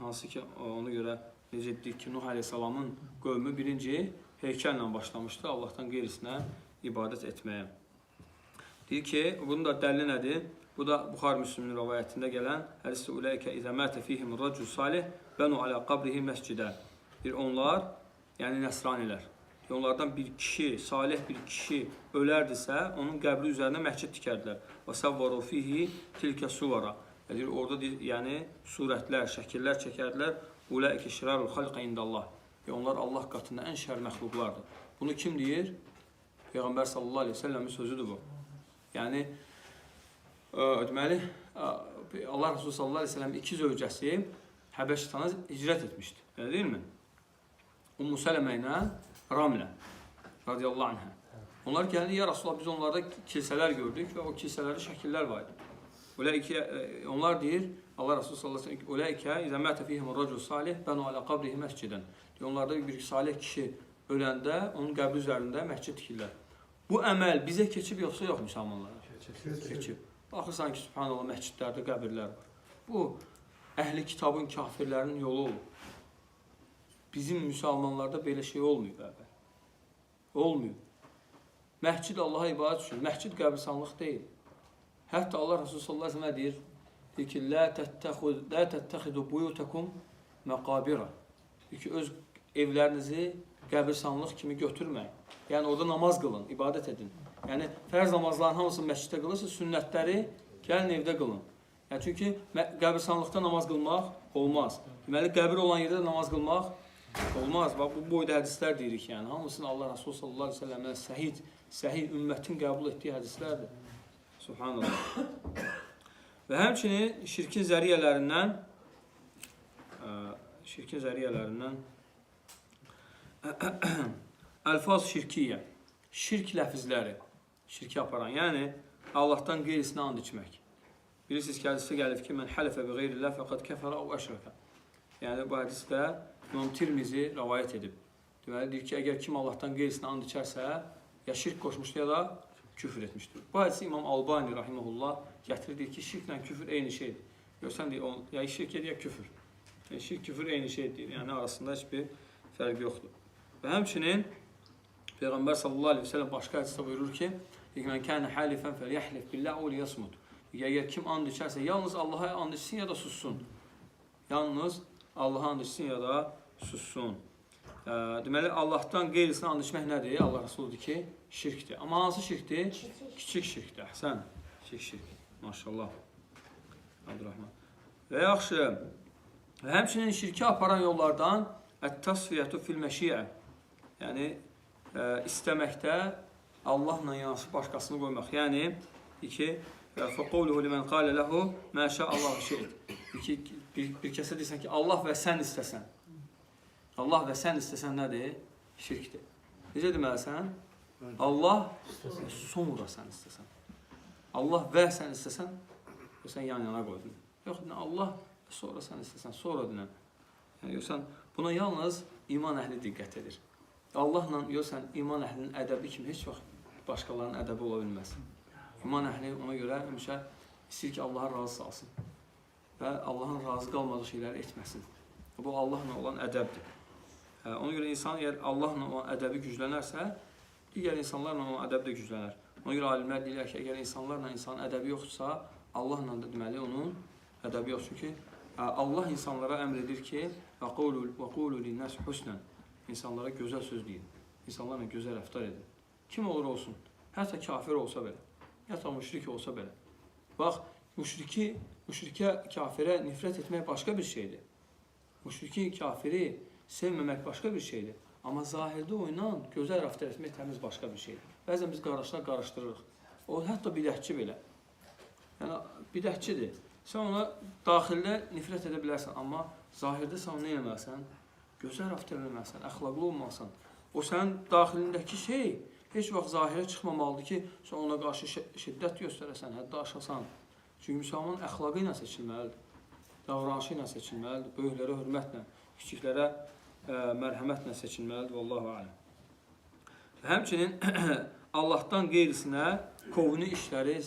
Hansı ki, ona görə necə dedik ki, Nuh əleyhissalamın qövmü birinci heykəllə başlamışdı Allahdan qeyrisinə ibadət etməyə. Deyir ki, bunun da dəlili nədir? Bu da Buxari Müslimin rivayətində gələn hədisdə "Ulaika izə mətə fihim racul salih banu ala qabrihi məscidə." Deyir, onlar, yəni nəsranilər. Onlardan bir kişi, salih bir kişi ölərdisə, onun qəbri üzərinə məscid tikərdilər. Və savvaru fihi tilkə suvara. Deyir, orada yəni surətlər, şəkillər çəkərdilər. Ulaika şirarul xalqi indallah. Onlar Allah qatında ən şər məxluqlardır. Bunu kim deyir? Peyğəmbər sallallahu əleyhi və səlləmin sözüdür bu. Yəni deməli Allah Resulü sallallahu əleyhi və səlləmin iki zövcəsi Həbəşistana hicrət etmişdi. Elə deyilmi? Ümmü Sələmə ilə Ramlə radiyallahu anhə. Onlar gəldi, ya Rasulullah, biz onlarda kilsələr gördük və o kilsələrdə şəkillər var idi. Onlar deyir, Allah Resulü sallallahu əleyhi və səlləm, "Ulaika izə mətə fihim racul salih banu ala qabrihi məscidən." Onlarda bir salih kişi öləndə onun qəbri üzərində məscid tikirlər. Bu əməl bizə keçib yoxsa yox müsəlmanlara? Keçib. Baxırsan ki, subhanallah, məscidlərdə qəbirlər var. Bu əhli kitabın, kafirlərin yolu olur. Bizim müsəlmanlarda belə şey olmuyor bəbə. Olmuyor. Məscid Allaha ibadət üçün, məscid qəbirstanlıq deyil. Hətta Allah Resulü sallallahu əleyhi və səlləm deyir ki, "La təttəxidu buyutakum məqabira." Deyir ki, öz evlərinizi qəbirstanlıq kimi götürməyin. Yəni orada namaz qılın, ibadət edin. Yəni fərz namazların hamısını məsciddə qılırsınız, sünnətləri gəlin evdə qılın. Yəni çünki qəbirstanlıqda namaz qılmaq olmaz. Deməli qəbir olan yerdə namaz qılmaq olmaz. Bax bu boyda hədislər deyirik yəni. Hamısını Allah Resulü sallallahu əleyhi və səlləmə səhih ümmətin qəbul etdiyi hədislərdir. Subhanallah. Və həmçinin şirkin zəriyələrindən əlfaz şirkiyyə, şirk ləfizləri, şirki aparan, yəni Allahdan qeyrisinə and içmək. Bilirsiniz ki, hədisdə gəlib ki, "Mən hələfə bi qeyrillah fəqad kəfərə əv əşrəkə." Yəni bu hədisdə İmam Tirmizi rivayət edib. Deməli, deyir ki, əgər kim Allahdan qeyrisinə and içərsə, ya şirk qoşmuşdur, ya da küfür etmişdir. Bu hədisi İmam Albani rahimehullah gətirir, deyir ki, şirklə küfür eyni şeydir. Görsən deyir, ya şirk edir, ya küfür. Yəni, şirk, küfür eyni şeydir. Yəni arasında heç bir fərq yoxdur. Və həmçinin Peyğəmbər sallallahu əleyhi və səlləm başqa hədisdə buyurur ki, "Mən kana halifan falyahlif billah aw liyasmut." Əgər kim and içərsə, yalnız Allaha and içsin ya da sussun. Yalnız Allaha and içsin ya da sussun. Deməli Allahdan qeyrisinə and içmək nədir? Allah Resulü deyir ki, şirkdir. Amma hansı şirkdir? Kiçik şirkdir. Əhsən. Kiçik şirk. Maşallah. Abdurrahman. Və yaxşı. Və həmçinin şirki aparan yollardan ət-tasfiyyətu fil məşiə. Yəni istəməkdə Allahla yanaşı başqasını qoymaq. Yəni ki, fəquluhu limən qalə ləhu mə şəallahu şeyd. Bir kəsə deyirsən ki, Allah və sən istəsən. Allah və sən istəsən nədir? Şirkdir. Necə deməlisən? Allah sonra sən istəsən. Allah və sən istəsən, sən yan-yana qoydun. Yox, Allah sonra sən istəsən, sonra dinən. Yəni, yoxsan, buna yalnız iman əhli diqqət edir. Allahla, yoxsan, iman əhlinin ədəbi kimi heç vaxt başqalarının ədəbi ola bilməz. İman əhli ona görə həmişə istəyir ki, Allaha razı salsın və Allahın razı qalmadığı şeyləri etməsin. Bu, Allahla olan ədəbdir. Ona görə insan əgər Allahla olan ədəbi güclənərsə, digər insanlarla olan ədəbi də güclənər. Ona görə alimlər deyirlər ki, əgər insanlarla insanın ədəbi yoxdursa, Allahla da deməli onun ədəbi yoxdur. Çünki Allah insanlara əmr edir ki, وَقُولُوا لِلنَّاسِ حُسْنًا İnsanlara gözəl söz deyin, insanlarla gözəl rəftar edin. Kim olur olsun, hətta kafir olsa belə, hətta müşrik olsa belə. Bax, müşrikə, kafirə nifrət etmək başqa bir şeydir. Müşriki, kafiri sevməmək başqa bir şeydir. Amma zahirdə oynan, gözəl rəftar etmək təmiz başqa bir şeydir. Bəzən biz qarışdırırıq. O, hətta bidətçi belə. Yəni, bidətçidir. Sən ona daxildə nifrət edə bilərsən, amma zahirdə sən onu nə eləməlisən? Gözəl rəftar eləməlisən, əxlaqlı olmalısan. O sənin daxilindəki şey heç vaxt zahirə çıxmamalıdır ki, sən ona qarşı şiddət göstərəsən, hətta aşasan. Çünki müsəlman əxlaqı ilə seçilməlidir, davranışı ilə seçilməlidir, böyüklərə hörmətlə, kiçiklərə mərhəmətlə seçilməlidir, vallahu aləm. Həmçinin Allahdan qeyrisinə qovunu işləri,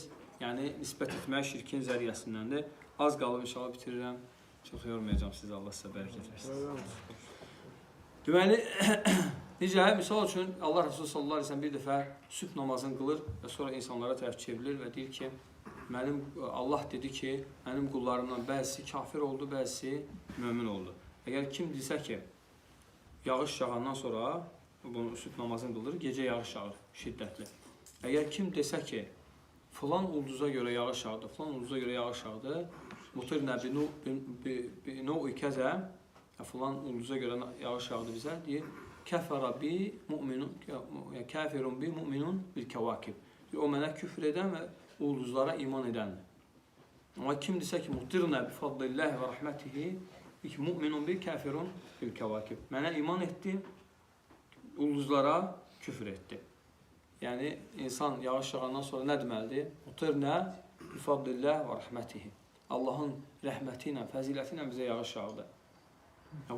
yəni nisbət etmək şirkin zəriyyəsindəndir. Az qalıb inşallah bitirirəm. Çox yormayacağım sizi, Allah sizə bərəkət versin. Deməli, necə, misal üçün Allah Resulü sallallahu aleyhi ve sellem bir dəfə sübh namazını qılır və sonra insanlara tərəf çevrilir və deyir ki, Allah dedi ki, mənim qullarımdan bəzisi kafir oldu, bəzisi mömin oldu. Əgər kim desə ki, yağış yağandan sonra, bunu sübh namazını qılır, gecə yağış yağır, şiddətli. Əgər kim desə ki, filan ulduza görə yağış yağdı, filan ulduza görə yağış yağdı, mutirnə bi-nu'i kəzə, filan ulduza görə yağış yağdı bizə, deyir, kəfərə bi mu'minun, kəfirun bi mu'minun bil kəvakib. O mənə küfr edən və ulduzlara iman edəndir. Amma kim desə ki, mutirnə bi fadlillahi və rəhmətihi, mu'minun bi kəfirun bil kəvakib. Mənə iman etdi, ulduzlara küfr etdi. Yəni, insan yağış yağandan sonra nə deməlidir? Mutirnə bi fadlillahi və rəhmətihi. Allahın rəhməti ilə, fəziləti ilə bizə yağış yağdı.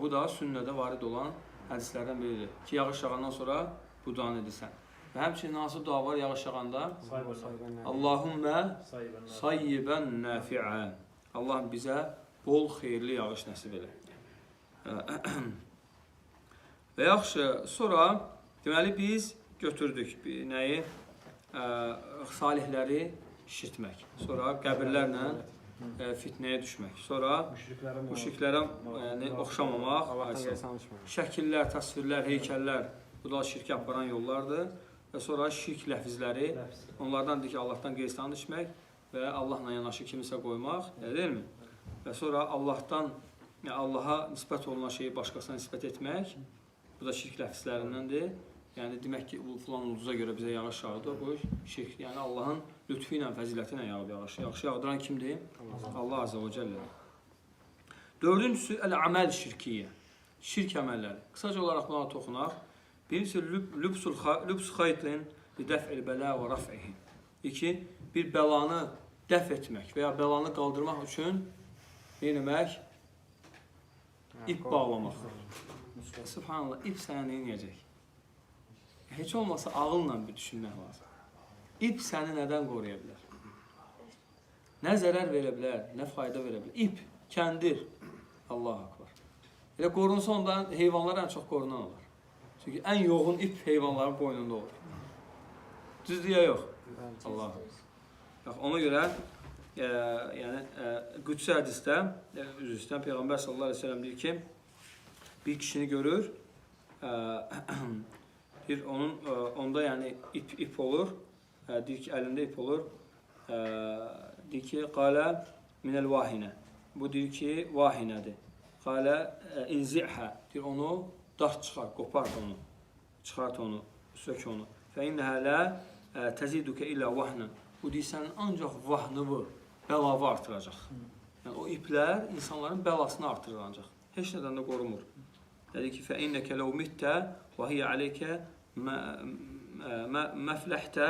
Bu da sünnədə varid olan hədislərdən biridir ki, yağış yağandan sonra bu duanı edirsən. Və həmçinin hansı dua var yağış yağanda? Allahümmə sayyibən nəfi'ən. Allah bizə bol xeyirli yağış nəsib elə. Və yaxşı, sonra deməli biz götürdük nəyi? Salihləri şişirtmək. Sonra qəbirlərlə fitnəyə düşmək. Sonra müşriklərə oxşamamaq, şəkillər, təsvirlər, heykəllər, bu da şirkə aparan yollardır. Və sonra şirk ləfizləri, onlardan deyir ki, Allahdan qeyristanı düşmək və Allahla yanaşı kimisə qoymaq, deyilmi? Və sonra Allaha nisbət olunan şeyi başqasına nisbət etmək, bu da şirk ləfizlərindəndir. Yəni, demək ki, filan ulduza görə bizə yağış yağdı, bu şirk, yəni Allahın lütfü ilə, fəziləti ilə yağıb yağış. Yağış yağdıran kimdir? Allah Azze və Cəllə. Dördüncüsü, əl-əməl şirkiyyə. Şirk əməlləri. Qısaca olaraq buna toxunaq. Birincisi, lübs xaytlin lidəf'il bələ və raf'ihi. İki, bir bəlanı dəf etmək və ya bəlanı qaldırmaq üçün neyləmək? İp bağlamaq. Subhanallah, ip sənə neynəyəcək? Heç olmasa ağılla bir düşünmək lazım. İp səni nədən qoruya bilər? Nə zərər verə bilər, nə fayda verə bilər? İp, kəndir. Allah akbar. Elə qorunsa ondan heyvanlar ən çox qorunan olur. Çünki ən yoğun ip heyvanların boynunda olur. Düzdür ya yox? Allah akbar. Ona görə Qüdsi hədisdə, üzr istəyirəm, Peyğəmbər sallallahu aleyhi ve sellem deyir ki, bir kişini görür, onda yəni ip olur, deyir ki, əlində ip olur, deyir ki, qalə minəl vahinə, bu deyir ki, vahinədir, qalə inzi'hə, deyir onu dart çıxar, qopart onu, çıxart onu, sök onu, fə innəhə lə təzidükə illə vahnən, bu deyir, sənin ancaq vahnıvı, bəlavı artıracaq. Yəni, o iplər insanların bəlasını artırır ancaq, heç nədən də qorumur. Dedi ki, fə innəkə ləv mittə və hiyə aleykə məfləhtə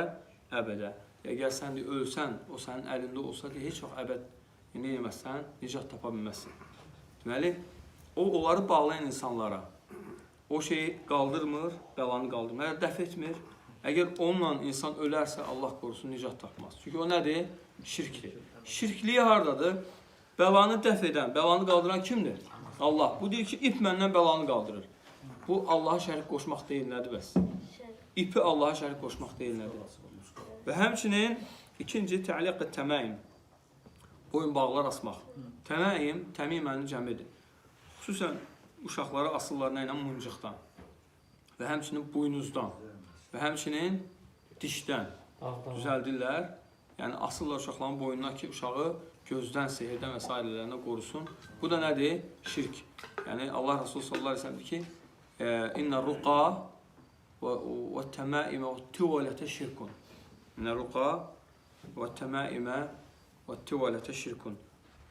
əbədə. Əgər sən ölsən, o sənin əlində olsa, heç vaxt əbəd nə yeməzsən, nicat tapa bilməzsən. Deməli, onları bağlayan insanlara o şeyi qaldırmır, bəlanı qaldırmır, əgər dəf etmir, əgər onunla insan ölərsə, Allah qorusun, nicat tapmaz. Çünki o nədir? Şirkdir. Şirkliyi haradadır? Bəlanı dəf edən, bəlanı qaldıran kimdir? Allah. Bu deyir ki, ip məndən bəlanı qaldırır. Bu Allaha şərik qoşmaq deyil, nədir bəs? İpi Allaha şərik qoşmaq deyil, nədir? Və həmçinin ikinci təliq-i təməim, boyun bağlar asmaq. Təməim, təmimənin cəmidir. Xüsusən uşaqları asırlar nə ilə? Muncuqdan və həmçinin buynuzdan və həmçinin dişdən düzəldirlər. Yəni asırlar uşaqların boynuna ki, uşağı gözdən, sehirdən və s. qorusun. Bu da nədir? Şirk. Yəni Allah Resulü sallallahu aleyhi ve sellem ki, İnnə ruqa və təməimə və tüvələtə şirkun. İnnə ruqa və təməimə və tüvələtə şirkun.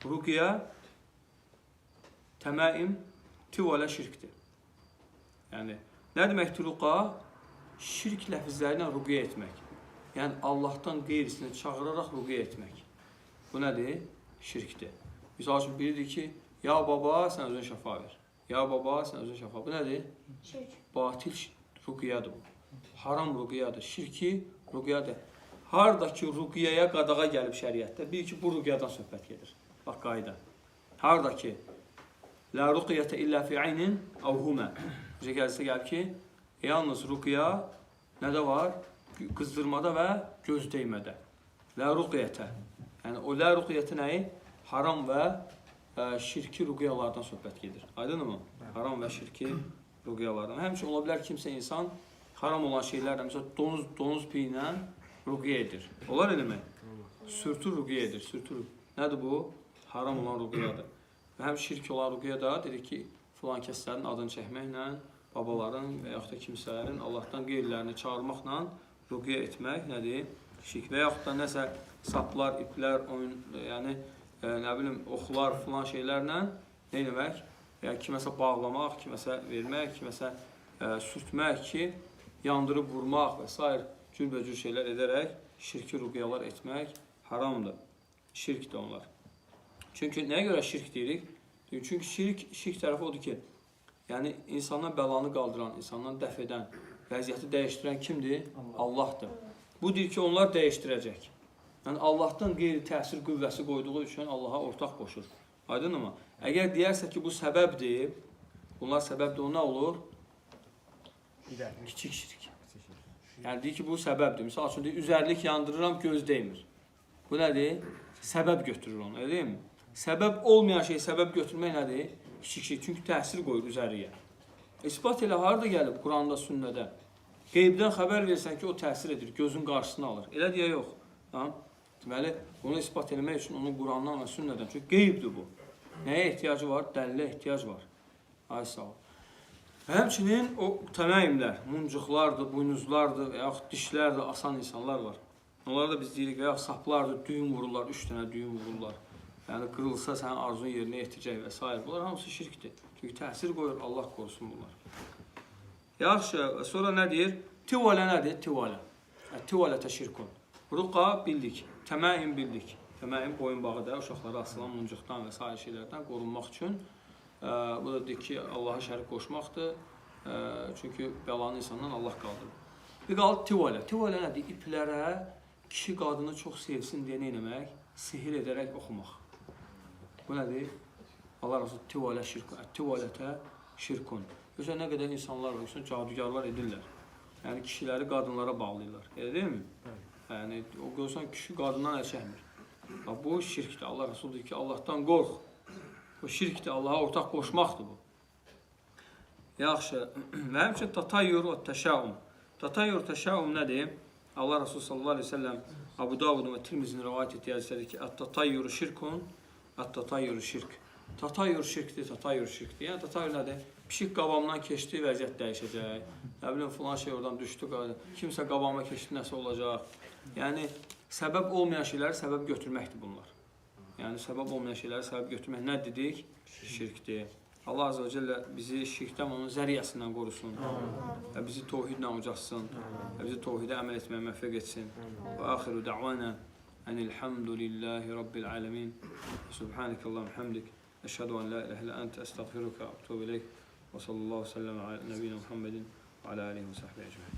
Ruqya, təməim, tüvələ şirkdir. Yəni, nə deməkdir ruqa? Şirk ləfizlərinə ruqya etmək. Yəni, Allahdan qeyrisini çağıraraq ruqya etmək. Bu nədir? Şirkdir. Misal üçün, biridir ki, ya baba, sən özün şəfa ver. Ya baba, sən özün şəfa. Bu nədir? Şirk. Batil ruqyadır bu. Haram ruqyadır. Şirki ruqyadır. Hardakı ruqyaya qadağa gəlib şəriətdə, bil ki, bu ruqyadan söhbət gedir. Bax, qayda. Hardakı la ruqyətə illə fi aynin avhumə. Bizə gəlsə gəlib ki, yalnız ruqya nədə var? Qızdırmada və göz değmədə. La ruqyətə. Yəni, o la ruqyəti nəyi? Haram və şirki ruqyalardan söhbət gedir. Aydınmı? Haram və şirki ruqyalardan. Həmçin ola bilər kimsə insan haram olan şeylərlə, məsələn, donuz piyi ilə ruqya edir. Olar eləmək? Sürtür ruqya edir. Sürtür. Nədir bu? Haram olan ruqyadır. Və həm şirk olan ruqya da dedik ki, filan kəslərin adını çəkməklə, babaların və yaxud da kimsələrin Allahdan qeyrilərini çağırmaqla ruqya etmək nədir? Şirk. Və yaxud da nəsə saplar, iplər, yəni nə bilim, oxlar, filan şeylərlə nə eləmək? Yəni, kiməsə bağlamaq, kiməsə vermək, kiməsə sürtmək ki, yandırıb vurmaq və s. cürbəcür şeylər edərək şirki ruqyalar etmək haramdır. Şirkdir onlar. Çünki nəyə görə şirk deyirik? Çünki şirk tərəfi odur ki, yəni insandan bəlanı qaldıran, insandan dəf edən, vəziyyəti dəyişdirən kimdir? Allahdır. Bu deyir ki, onlar dəyişdirəcək. Yəni Allahdan qeyri təsir qüvvəsi qoyduğu üçün Allaha ortaq qoşur. Aydınmı? Əgər deyərsə ki, bu səbəbdir, bunlar səbəbdir, o nə olur? Kiçik şirk. Yəni deyir ki, bu səbəbdir. Misal üçün, üzərlik yandırıram, göz deymir. Bu nədir? Səbəb götürür onu, elə deyilmi? Səbəb olmayan şey, səbəb götürmək nədir? Kiçik şirk. Çünki təsir qoyur üzərliyə. İsbat elə harada gəlib Quranda, sünnədə? Qeybdən xəbər versən ki, o təsir edir, gözün qarşısını alır. Elə deyə yox. Deməli, bunu ispat etmək üçün onun Qurandan və sünnədən. Çünki qeybdir bu. Nəyə ehtiyacı var? Dəlilə ehtiyac var. Ay sağ ol. Həmçinin o təməyimlər, muncuqlardır, buynuzlardır və yaxud dişlərdir, asan insanlar var. Onlara da biz deyirik və yaxud saplardır, düyün vururlar, 3 dənə düyün vururlar. Yəni qırılsa sənin arzun yerinə yetirəcək və s. Bunlar hamısı şirkdir. Çünki təsir qoyur, Allah qorusun bunlar. Yaxşı, sonra nə deyir? Tivələ nədir? Tivələ. Tivələtə şirkun. Ruqa bildik, təməim bildik. Təməim boyun bağı da uşaqlara asılan muncuqdan və s. şeylərdən qorunmaq üçün. Bu da deyir ki, Allaha şərik qoşmaqdır. Çünki bəlanı insandan Allah qaldırır. Bir qaldı tivələ. Tivələ nədir? İplərə kişi qadını çox sevsin deyə nə eləmək? Sihir edərək oxumaq. Bu nədir? Allah Rasul tivələ şirkun. Tivələtə şirkun. Yoxsa nə qədər insanlar var, cadugarlar edirlər. Yəni kişiləri qadınlara bağlayırlar. Elə deyilmi? Yəni o görsən kişi qadından əl çəkmir. Bu şirkdir. Allah Rasul deyir ki, Allahdan qorx. Bu şirkdir. Allaha ortaq qoşmaqdır bu. Yaxşı. Və həmçin tatayyur və təşəum. Tatayyur, təşəum nədir? Allah Rasul sallallahu aleyhi ve sellem Abu Davudun və Tirmizinin rivayət etdiyi hədisədir ki, ət-tatayyuru şirkun, ət-tatayyuru şirk. Tatayyur şirkdir, tatayyur şirkdir. Yəni tatayyur nədir? Pişik qabamdan keçdi, vəziyyət dəyişəcək. Nə bilim, filan şey oradan düşdü, kimsə qabama keçdi, nəsə olacaq. Yəni, səbəb olmayan şeyləri səbəb götürməkdir bunlar. Yəni, səbəb olmayan şeyləri səbəb götürmək nə dedik? Şirkdir. Allah Azze və Cəllə bizi şirkdən onun zəriyyəsindən qorusun və bizi tohidlə ucaqsın və bizi tohidə əməl etməyə məvəffəq etsin. Və axiru da'vana enilhamdülillahi rabbil alemin. Subhanəkallahum hamdik. Əşhədu an la ilahe illə əntə əstəğfiruka və ətubu ileyk. Və sallallahu səlləm alə nəbiyyina Muhammedin və alə alihi və səhbihi əcməin.